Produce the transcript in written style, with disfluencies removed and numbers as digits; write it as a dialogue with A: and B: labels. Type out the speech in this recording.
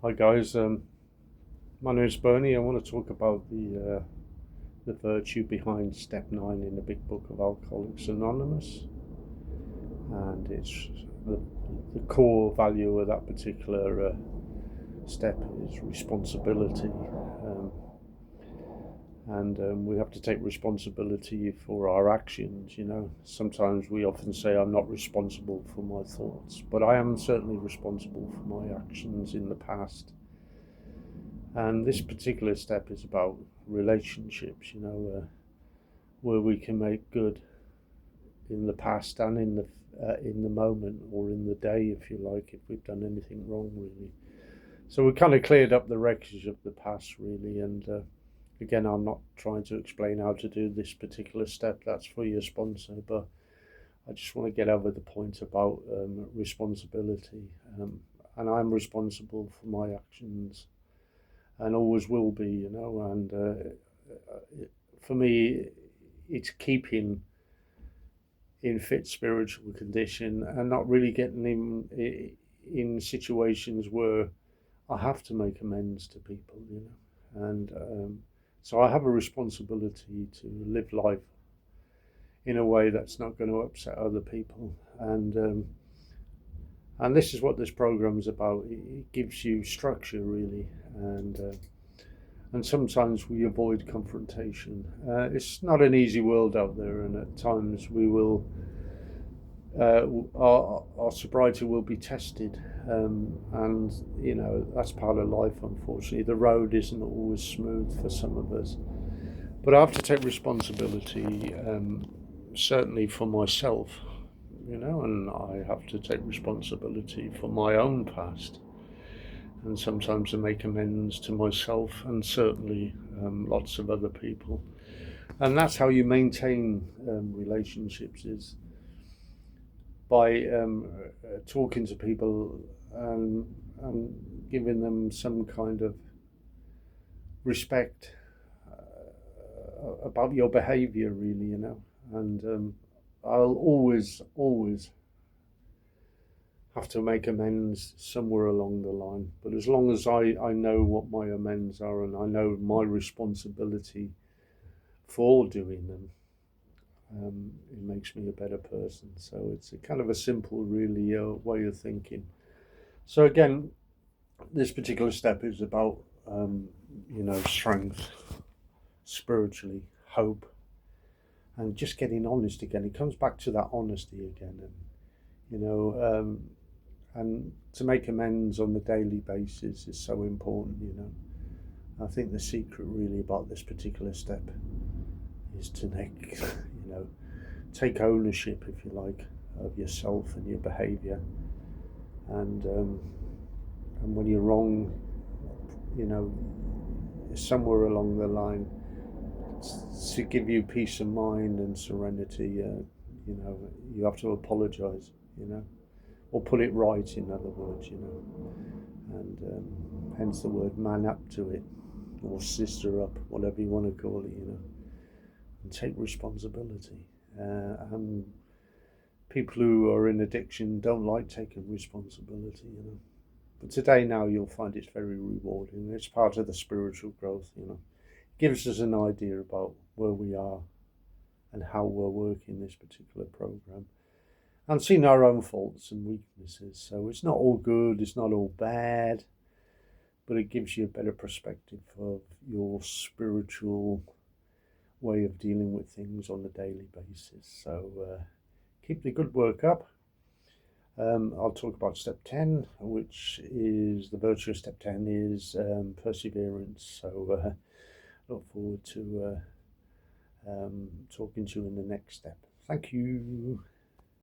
A: Hi guys, my name is Bernie. I want to talk about the virtue behind step 9 in the Big Book of Alcoholics Anonymous, and it's the, the core value of that particular step is responsibility, and we have to take responsibility for our actions. Sometimes we often say I'm not responsible for my thoughts, but I am certainly responsible for my actions in the past. And this particular step is about relationships, where we can make good in the past and in the moment, or in the day, if you like, if we've done anything wrong, really. So we kind of cleared up the wreckage of the past, really. And again, I'm not trying to explain how to do this particular step. That's for your sponsor, but I just want to get over the point about responsibility. And I'm responsible for my actions and always will be, and for me, it's keeping in fit spiritual condition and not really getting in situations where I have to make amends to people, and so I have a responsibility to live life in a way that's not going to upset other people, and this is what this program is about. It gives you structure, really, and sometimes we avoid confrontation. It's not an easy world out there, and at times we will, our sobriety will be tested, and that's part of life. Unfortunately, the road isn't always smooth for some of us, but I have to take responsibility, certainly for myself, and I have to take responsibility for my own past, and sometimes to make amends to myself and certainly lots of other people. And that's how you maintain relationships, is by talking to people and giving them some kind of respect about your behavior, really, and I'll always have to make amends somewhere along the line. But as long as I know what my amends are and I know my responsibility for doing them, it makes me a better person. So it's a kind of a simple, really, way of thinking. So again, this particular step is about, strength, spiritually, hope, and just getting honest again. It comes back to that honesty again, and you know, and to make amends on the daily basis is so important. I think the secret really about this particular step is to take ownership, if you like, of yourself and your behaviour, and when you're wrong, you know, somewhere along the line, to give you peace of mind and serenity, you have to apologise, or put it right, in other words, and hence the word man up to it, or sister up, whatever you want to call it, and take responsibility. And people who are in addiction don't like taking responsibility, But today, now, you'll find it's very rewarding. It's part of the spiritual growth, It gives us an idea about where we are and how we're working this particular program, and seeing our own faults and weaknesses. So it's not all good, it's not all bad, but it gives you a better perspective of your spiritual way of dealing with things on a daily basis. So keep the good work up. I'll talk about step 10, which is the virtue of step 10 is perseverance. So look forward to talking to you in the next step. Thank you.